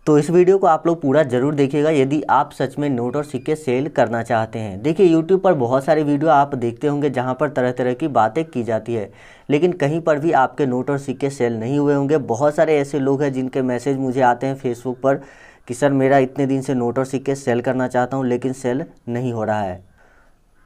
तो इस वीडियो को आप लोग पूरा ज़रूर देखिएगा यदि आप सच में नोट और सिक्के सेल करना चाहते हैं। देखिए यूट्यूब पर बहुत सारी वीडियो आप देखते होंगे जहां पर तरह तरह की बातें की जाती है, लेकिन कहीं पर भी आपके नोट और सिक्के सेल नहीं हुए होंगे। बहुत सारे ऐसे लोग हैं जिनके मैसेज मुझे आते हैं फेसबुक पर कि सर मेरा इतने दिन से नोट और सिक्के सेल करना चाहता हूँ लेकिन सेल नहीं हो रहा है।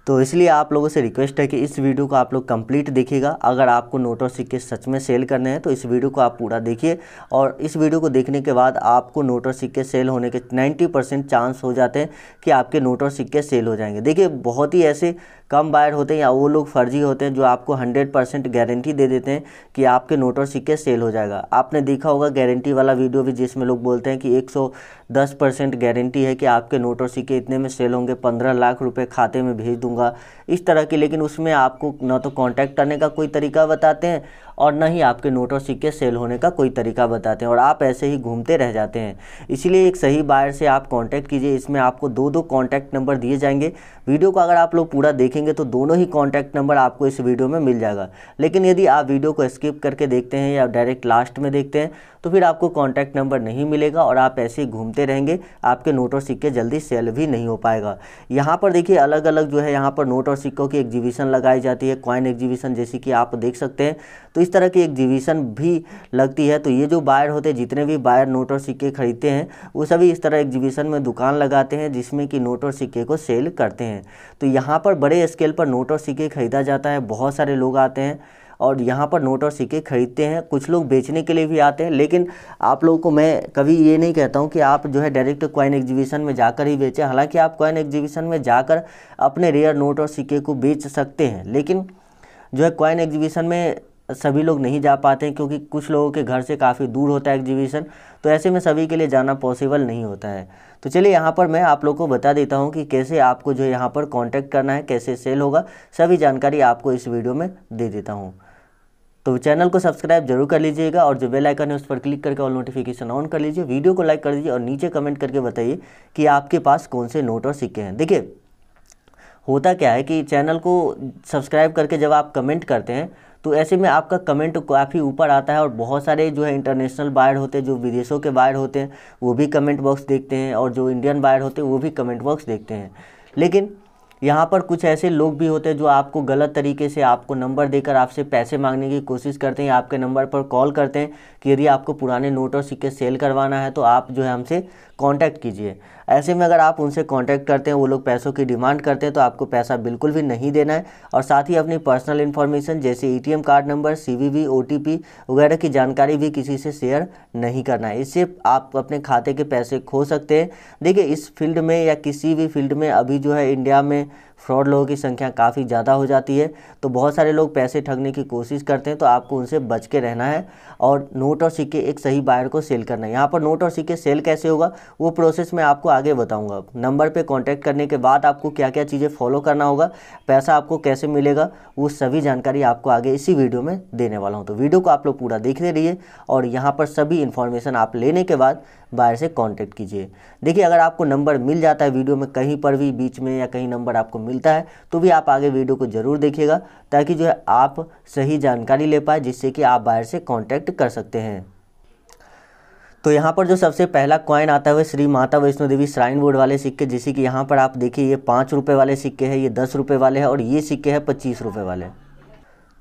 तो इसलिए आप लोगों से रिक्वेस्ट है कि इस वीडियो को आप लोग कंप्लीट देखिएगा। अगर आपको नोट और सिक्के सच में सेल करने हैं तो इस वीडियो को आप पूरा देखिए, और इस वीडियो को देखने के बाद आपको नोट और सिक्के सेल होने के 90% चांस हो जाते हैं कि आपके नोट और सिक्के सेल हो जाएंगे। देखिए बहुत ही ऐसे कम बायर होते हैं या वो लोग फर्जी होते हैं जो आपको 100% गारंटी दे देते हैं कि आपके नोट और सिक्के सेल हो जाएगा। आपने देखा होगा गारंटी वाला वीडियो भी जिसमें लोग बोलते हैं कि 110% गारंटी है कि आपके नोट और सिक्के इतने में सेल होंगे, 15 लाख रुपए खाते में भेज दूंगा, इस तरह की। लेकिन उसमें आपको ना तो कांटेक्ट करने का कोई तरीका बताते हैं और ना ही आपके नोट और सिक्के सेल होने का कोई तरीका बताते हैं, और आप ऐसे ही घूमते रह जाते हैं। इसीलिए एक सही बायर से आप कांटेक्ट कीजिए। इसमें आपको दो कांटेक्ट नंबर दिए जाएंगे। वीडियो को अगर आप लोग पूरा देखेंगे तो दोनों ही कांटेक्ट नंबर आपको इस वीडियो में मिल जाएगा। लेकिन यदि आप वीडियो को स्किप करके देखते हैं या डायरेक्ट लास्ट में देखते हैं तो फिर आपको कांटेक्ट नंबर नहीं मिलेगा और आप ऐसे ही घूमते रहेंगे, आपके नोट और सिक्के जल्दी सेल भी नहीं हो पाएगा। यहाँ पर देखिए अलग अलग जो है यहाँ पर नोट और सिक्कों की एग्जीबिशन लगाई जाती है, कॉइन एग्जीबिशन जैसी कि आप देख सकते हैं। तो इस तरह की एग्जीबिशन भी लगती है। तो ये जो बायर होते हैं, जितने भी बायर नोट और सिक्के खरीदते हैं वो सभी इस तरह एग्जीबिशन में दुकान लगाते हैं जिसमें कि नोट और सिक्के को सेल करते हैं। तो यहाँ पर बड़े स्केल पर नोट और सिक्के खरीदा जाता है। बहुत सारे लोग आते हैं और यहाँ पर नोट और सिक्के खरीदते हैं। कुछ लोग बेचने के लिए भी आते हैं, लेकिन आप लोगों को मैं कभी ये नहीं कहता हूँ कि आप जो है डायरेक्ट कॉइन एग्जीबिशन में जाकर ही बेचें। हालांकि आप कॉइन एग्जीबिशन में जाकर अपने रेयर नोट और सिक्के को बेच सकते हैं, लेकिन जो है कॉइन एग्जीबिशन में सभी लोग नहीं जा पाते हैं क्योंकि कुछ लोगों के घर से काफ़ी दूर होता है एग्जीबिशन। तो ऐसे में सभी के लिए जाना पॉसिबल नहीं होता है। तो चलिए यहाँ पर मैं आप लोग को बता देता हूँ कि कैसे आपको जो यहाँ पर कांटेक्ट करना है, कैसे सेल होगा, सभी जानकारी आपको इस वीडियो में दे देता हूँ। तो चैनल को सब्सक्राइब जरूर कर लीजिएगा और जो बेल आइकन है उस पर क्लिक करके ऑल नोटिफिकेशन ऑन कर लीजिए। वीडियो को लाइक कर दीजिए और नीचे कमेंट करके बताइए कि आपके पास कौन से नोट और सिक्के हैं। देखिए होता क्या है कि चैनल को सब्सक्राइब करके जब आप कमेंट करते हैं तो ऐसे में आपका कमेंट काफ़ी ऊपर आता है, और बहुत सारे जो है इंटरनेशनल बायर होते हैं, जो विदेशों के बायर होते हैं वो भी कमेंट बॉक्स देखते हैं, और जो इंडियन बायर होते हैं वो भी कमेंट बॉक्स देखते हैं। लेकिन यहाँ पर कुछ ऐसे लोग भी होते हैं जो आपको गलत तरीके से आपको नंबर देकर आपसे पैसे मांगने की कोशिश करते हैं। आपके नंबर पर कॉल करते हैं कि यदि आपको पुराने नोट और सिक्के सेल करवाना है तो आप जो है हमसे कांटेक्ट कीजिए। ऐसे में अगर आप उनसे कांटेक्ट करते हैं, वो लोग पैसों की डिमांड करते हैं, तो आपको पैसा बिल्कुल भी नहीं देना है। और साथ ही अपनी पर्सनल इन्फॉर्मेशन जैसे ATM card number, CVV, OTP वगैरह की जानकारी भी किसी से शेयर नहीं करना है। इससे आप अपने खाते के पैसे खो सकते हैं। देखिए इस फील्ड में या किसी भी फील्ड में अभी जो है इंडिया में फ्रॉड लोगों की संख्या काफ़ी ज़्यादा हो जाती है। तो बहुत सारे लोग पैसे ठगने की कोशिश करते हैं, तो आपको उनसे बच के रहना है और नोट और सिक्के एक सही बायर को सेल करना है। यहाँ पर नोट और सिक्के सेल कैसे होगा वो प्रोसेस मैं आपको आगे बताऊंगा। नंबर पे कांटेक्ट करने के बाद आपको क्या क्या चीज़ें फॉलो करना होगा, पैसा आपको कैसे मिलेगा, वो सभी जानकारी आपको आगे इसी वीडियो में देने वाला हूँ। तो वीडियो को आप लोग पूरा देखते रहिए और यहाँ पर सभी इन्फॉर्मेशन आप लेने के बाद बायर से कांटेक्ट कीजिए। देखिए अगर आपको नंबर मिल जाता है वीडियो में कहीं पर भी बीच में या कहीं नंबर आपको मिलता है तो भी आप आगे वीडियो को ज़रूर देखिएगा, ताकि जो है आप सही जानकारी ले पाए जिससे कि आप बायर से कांटेक्ट कर सकते हैं। तो यहाँ पर जो सबसे पहला कॉइन आता है वह श्री माता वैष्णो देवी श्राइन बोर्ड वाले सिक्के, जैसे कि यहाँ पर आप देखिए ये 5 रुपये वाले सिक्के हैं, ये 10 रुपये वाले हैं और ये सिक्के हैं 25 रुपये वाले।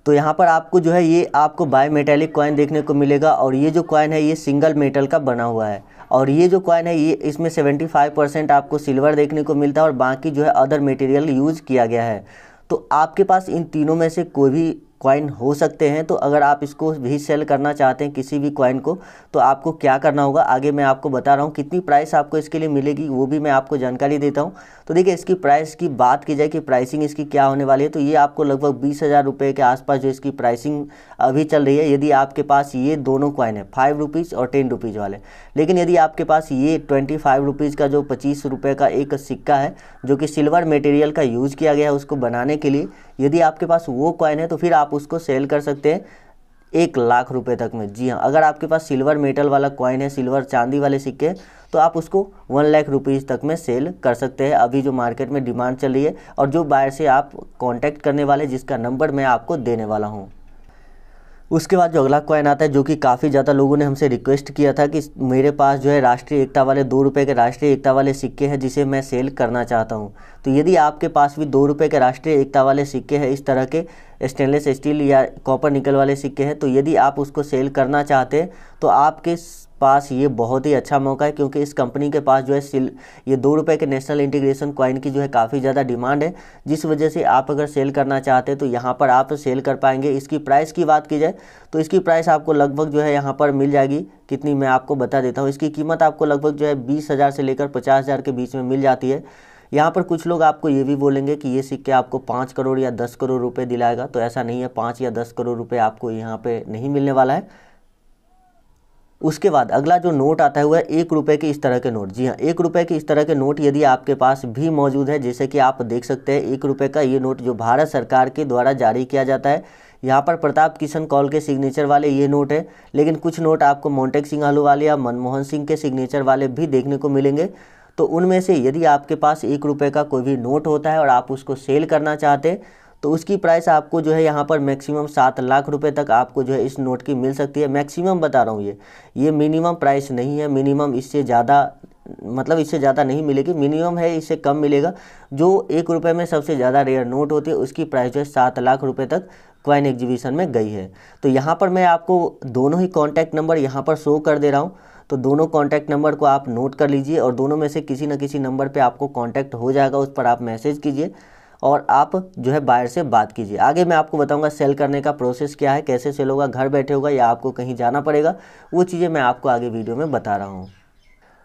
तो यहाँ पर आपको जो है ये आपको बाय मेटेलिक कॉइन देखने को मिलेगा, और ये जो कॉइन है ये सिंगल मेटल का बना हुआ है, और ये जो कॉइन है ये इसमें 75% आपको सिल्वर देखने को मिलता है और बाकी जो है अदर मटेरियल यूज़ किया गया है। तो आपके पास इन तीनों में से कोई भी कॉइन हो सकते हैं। तो अगर आप इसको भी सेल करना चाहते हैं किसी भी कॉइन को, तो आपको क्या करना होगा आगे मैं आपको बता रहा हूँ। कितनी प्राइस आपको इसके लिए मिलेगी वो भी मैं आपको जानकारी देता हूँ। तो देखिए इसकी प्राइस की बात की जाए कि प्राइसिंग इसकी क्या होने वाली है, तो ये आपको लगभग 20,000 रुपये के आसपास जो इसकी प्राइसिंग अभी चल रही है, यदि आपके पास ये दोनों कॉइन है 5 रुपीज़ और 10 रुपीज़ वाले। लेकिन यदि आपके पास ये 25 रुपीज़ का जो 25 रुपये का एक सिक्का है जो कि सिल्वर मटेरियल का यूज़ किया गया है उसको बनाने के लिए, यदि आपके पास वो कॉइन है तो फिर आप उसको सेल कर सकते हैं 1 लाख रुपए तक में। जी हाँ, अगर आपके पास सिल्वर मेटल वाला कॉइन है, सिल्वर चांदी वाले सिक्के, तो आप उसको 1 लाख रुपीज़ तक में सेल कर सकते हैं। अभी जो मार्केट में डिमांड चल रही है और जो बायर से आप कांटेक्ट करने वाले जिसका नंबर मैं आपको देने वाला हूँ। उसके बाद जो अगला कॉइन आता है, जो कि काफ़ी ज़्यादा लोगों ने हमसे रिक्वेस्ट किया था कि मेरे पास जो है राष्ट्रीय एकता वाले 2 रुपये के राष्ट्रीय एकता वाले सिक्के हैं जिसे मैं सेल करना चाहता हूं। तो यदि आपके पास भी 2 रुपये के राष्ट्रीय एकता वाले सिक्के हैं, इस तरह के स्टेनलेस स्टील या कॉपर निकल वाले सिक्के हैं, तो यदि आप उसको सेल करना चाहते हैं तो आपके पास ये बहुत ही अच्छा मौका है, क्योंकि इस कंपनी के पास जो है ये 2 रुपये के नेशनल इंटीग्रेशन कॉइन की जो है काफ़ी ज़्यादा डिमांड है, जिस वजह से आप अगर सेल करना चाहते हैं तो यहाँ पर आप सेल कर पाएंगे। इसकी प्राइस की बात की जाए तो इसकी प्राइस आपको लगभग जो है यहाँ पर मिल जाएगी, कितनी मैं आपको बता देता हूँ। इसकी कीमत आपको लगभग जो है 20,000 से लेकर 50,000 के बीच में मिल जाती है। यहाँ पर कुछ लोग आपको ये भी बोलेंगे कि ये सिक्के आपको 5 करोड़ या 10 करोड़ रुपए दिलाएगा, तो ऐसा नहीं है, 5 या 10 करोड़ रुपए आपको यहाँ पे नहीं मिलने वाला है। उसके बाद अगला जो नोट आता है वह 1 रुपये के इस तरह के नोट। जी हाँ, 1 रुपये के इस तरह के नोट यदि आपके पास भी मौजूद है, जैसे कि आप देख सकते हैं 1 रुपये का ये नोट जो भारत सरकार के द्वारा जारी किया जाता है। यहाँ पर प्रताप किशन कौल के सिग्नेचर वाले ये नोट है, लेकिन कुछ नोट आपको मोंटेक सिंह अहलूवालिया या मनमोहन सिंह के सिग्नेचर वाले भी देखने को मिलेंगे। तो उनमें से यदि आपके पास 1 रुपये का कोई भी नोट होता है और आप उसको सेल करना चाहते हैं तो उसकी प्राइस आपको जो है यहाँ पर मैक्सिमम 7 लाख रुपए तक आपको जो है इस नोट की मिल सकती है। मैक्सिमम बता रहा हूँ, ये मिनिमम प्राइस नहीं है। मिनिमम इससे ज़्यादा, मतलब इससे ज़्यादा नहीं मिलेगी, मिनिमम है, इससे कम मिलेगा। जो 1 रुपये में सबसे ज़्यादा रेयर नोट होती है उसकी प्राइस जो है 7 लाख रुपये तक कॉइन एग्जीबिशन में गई है। तो यहाँ पर मैं आपको दोनों ही कॉन्टैक्ट नंबर यहाँ पर शो कर दे रहा हूँ, तो दोनों कॉन्टैक्ट नंबर को आप नोट कर लीजिए और दोनों में से किसी न किसी नंबर पे आपको कॉन्टैक्ट हो जाएगा, उस पर आप मैसेज कीजिए और आप जो है बायर से बात कीजिए। आगे मैं आपको बताऊंगा सेल करने का प्रोसेस क्या है, कैसे सेल होगा, घर बैठे होगा या आपको कहीं जाना पड़ेगा, वो चीज़ें मैं आपको आगे वीडियो में बता रहा हूँ।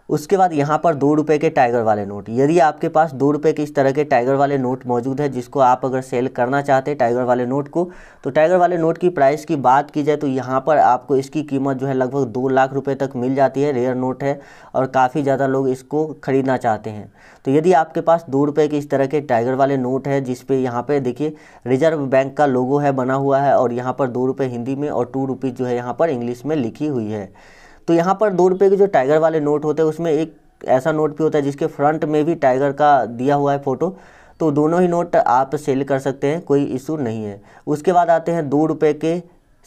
उसके बाद यहाँ पर 2 रुपये के टाइगर वाले नोट। यदि आपके पास 2 रुपये के इस तरह के टाइगर वाले नोट मौजूद है जिसको आप अगर सेल करना चाहते हैं टाइगर वाले नोट को, तो टाइगर वाले नोट की प्राइस की बात की जाए तो यहाँ पर आपको इसकी कीमत जो है लगभग 2 लाख रुपए तक मिल जाती है। रेयर नोट है और काफ़ी ज़्यादा लोग इसको खरीदना चाहते हैं। तो यदि आपके पास 2 रुपये के इस तरह के टाइगर वाले नोट है जिसपे यहाँ पे देखिए रिजर्व बैंक का लोगो है बना हुआ है और यहाँ पर 2 रुपये हिंदी में और 2 रुपीज़ जो है यहाँ पर इंग्लिश में लिखी हुई है। तो यहाँ पर 2 रुपये के जो टाइगर वाले नोट होते हैं उसमें एक ऐसा नोट भी होता है जिसके फ्रंट में भी टाइगर का दिया हुआ है फ़ोटो, तो दोनों ही नोट आप सेल कर सकते हैं, कोई इशू नहीं है। उसके बाद आते हैं 2 रुपये के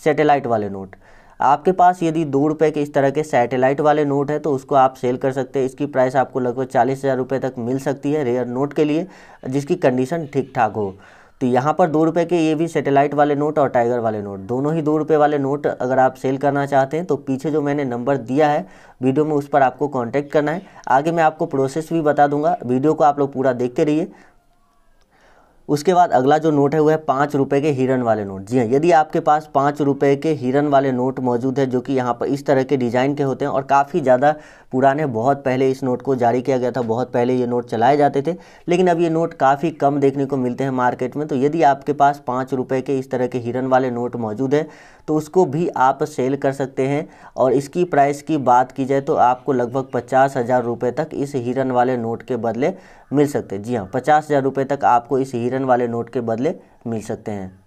सैटेलाइट वाले नोट। आपके पास यदि 2 रुपये के इस तरह के सैटेलाइट वाले नोट है तो उसको आप सेल कर सकते हैं। इसकी प्राइस आपको लगभग 40,000 रुपये तक मिल सकती है रेयर नोट के लिए, जिसकी कंडीशन ठीक ठाक हो। तो यहाँ पर 2 रुपये के ये भी सैटेलाइट वाले नोट और टाइगर वाले नोट, दोनों ही 2 रुपये वाले नोट अगर आप सेल करना चाहते हैं तो पीछे जो मैंने नंबर दिया है वीडियो में उस पर आपको कांटेक्ट करना है। आगे मैं आपको प्रोसेस भी बता दूंगा, वीडियो को आप लोग पूरा देखते रहिए। उसके बाद अगला जो नोट है वो है 5 रुपये के हिरन वाले नोट। जी हाँ, यदि आपके पास 5 रुपये के हिरन वाले नोट मौजूद है जो कि यहाँ पर इस तरह के डिज़ाइन के होते हैं और काफ़ी ज़्यादा पुराने, बहुत पहले इस नोट को जारी किया गया था, बहुत पहले ये नोट चलाए जाते थे, लेकिन अब ये नोट काफ़ी कम देखने को मिलते हैं मार्केट में। तो यदि आपके पास 5 रुपये के इस तरह के हिरन वाले नोट मौजूद है तो उसको भी आप सेल कर सकते हैं और इसकी प्राइस की बात की जाए तो आपको लगभग 50,000 रुपये तक इस हिरन वाले नोट के बदले मिल सकते हैं। जी हाँ, 50,000 रुपये तक आपको इस हिरन वाले नोट के बदले मिल सकते हैं।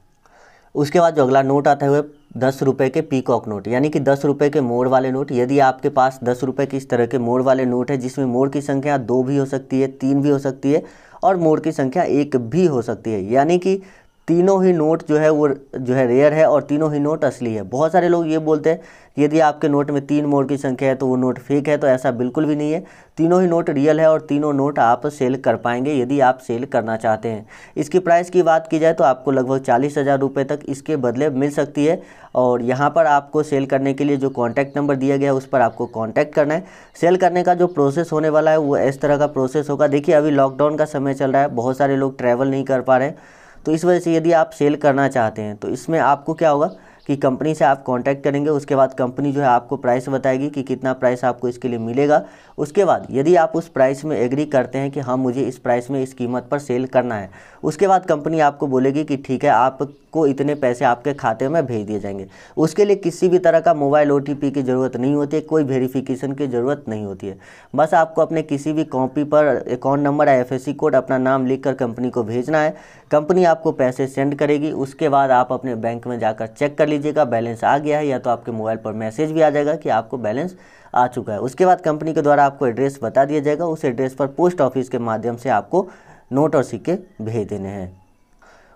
उसके बाद जो अगला नोट आता है वह 10 रुपये के पीकॉक नोट, यानी कि 10 रुपये के मोर वाले नोट। यदि आपके पास 10 रुपये की इस तरह के मोर वाले नोट है जिसमें मोर की संख्या 2 भी हो सकती है, 3 भी हो सकती है और मोर की संख्या 1 भी हो सकती है, यानी कि तीनों ही नोट जो है वो जो है रेयर है और तीनों ही नोट असली है। बहुत सारे लोग ये बोलते हैं कि यदि आपके नोट में 3 मोर की संख्या है तो वो नोट फेक है, तो ऐसा बिल्कुल भी नहीं है। तीनों ही नोट रियल है और तीनों नोट आप सेल कर पाएंगे यदि आप सेल करना चाहते हैं। इसकी प्राइस की बात की जाए तो आपको लगभग 40,000 रुपये तक इसके बदले मिल सकती है और यहाँ पर आपको सेल करने के लिए जो कॉन्टैक्ट नंबर दिया गया है उस पर आपको कॉन्टैक्ट करना है। सेल करने का जो प्रोसेस होने वाला है वो इस तरह का प्रोसेस होगा। देखिए अभी लॉकडाउन का समय चल रहा है, बहुत सारे लोग ट्रैवल नहीं कर पा रहे हैं, तो इस वजह से यदि आप सेल करना चाहते हैं तो इसमें आपको क्या होगा कि कंपनी से आप कांटेक्ट करेंगे। उसके बाद कंपनी जो है आपको प्राइस बताएगी कि कितना प्राइस आपको इसके लिए मिलेगा। उसके बाद यदि आप उस प्राइस में एग्री करते हैं कि हाँ मुझे इस प्राइस में इस कीमत पर सेल करना है, उसके बाद कंपनी आपको बोलेगी कि ठीक है आपको इतने पैसे आपके खाते में भेज दिए जाएंगे। उसके लिए किसी भी तरह का मोबाइल OTP की ज़रूरत नहीं होती है, कोई वेरिफिकेशन की ज़रूरत नहीं होती है। बस आपको अपने किसी भी कॉपी पर अकाउंट नंबर या FSC कोड अपना नाम लिख कर कंपनी को भेजना है। कंपनी आपको पैसे सेंड करेगी। उसके बाद आप अपने बैंक में जाकर चेक कर लीजिएगा बैलेंस आ गया है, या तो आपके मोबाइल पर मैसेज भी आ जाएगा कि आपको बैलेंस आ चुका है। उसके बाद कंपनी के द्वारा आपको एड्रेस बता दिया जाएगा, उस एड्रेस पर पोस्ट ऑफिस के माध्यम से आपको नोट और सिक्के भेज देने हैं।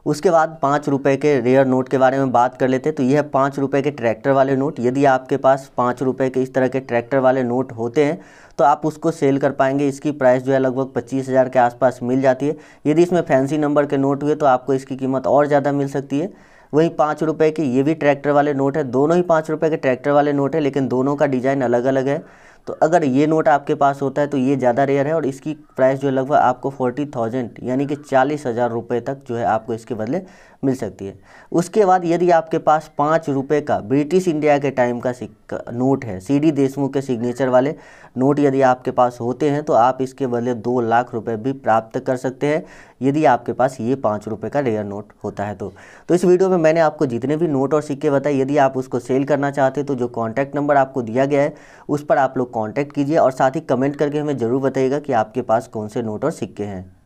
उसके बाद 5 रुपये के रेयर नोट के बारे में बात कर लेते हैं। तो यह 5 रुपये के ट्रैक्टर वाले नोट, यदि आपके पास 5 रुपये के इस तरह के ट्रैक्टर वाले नोट होते हैं तो आप उसको सेल कर पाएंगे। इसकी प्राइस जो है लगभग 25,000 के आसपास मिल जाती है। यदि इसमें फैंसी नंबर के नोट हुए तो आपको इसकी कीमत और ज़्यादा मिल सकती है। वहीं 5 रुपये के ये भी ट्रैक्टर वाले नोट है, दोनों ही 5 रुपये के ट्रैक्टर वाले नोट है, लेकिन दोनों का डिज़ाइन अलग अलग है। तो अगर ये नोट आपके पास होता है तो ये ज़्यादा रेयर है और इसकी प्राइस जो है लगभग आपको 40,000 यानी कि 40,000 रुपये तक जो है आपको इसके बदले मिल सकती है। उसके बाद यदि आपके पास 5 रुपये का ब्रिटिश इंडिया के टाइम का सिक्का नोट है, CD देशमुख के सिग्नेचर वाले नोट यदि आपके पास होते हैं तो आप इसके बदले 2 लाख रुपए भी प्राप्त कर सकते हैं, यदि आपके पास ये 5 रुपये का रेयर नोट होता है तो इस वीडियो में मैंने आपको जितने भी नोट और सिक्के बताए, यदि आप उसको सेल करना चाहते हैं तो जो कॉन्टैक्ट नंबर आपको दिया गया है उस पर आप लोग कॉन्टैक्ट कीजिए और साथ ही कमेंट करके हमें ज़रूर बताइएगा कि आपके पास कौन से नोट और सिक्के हैं।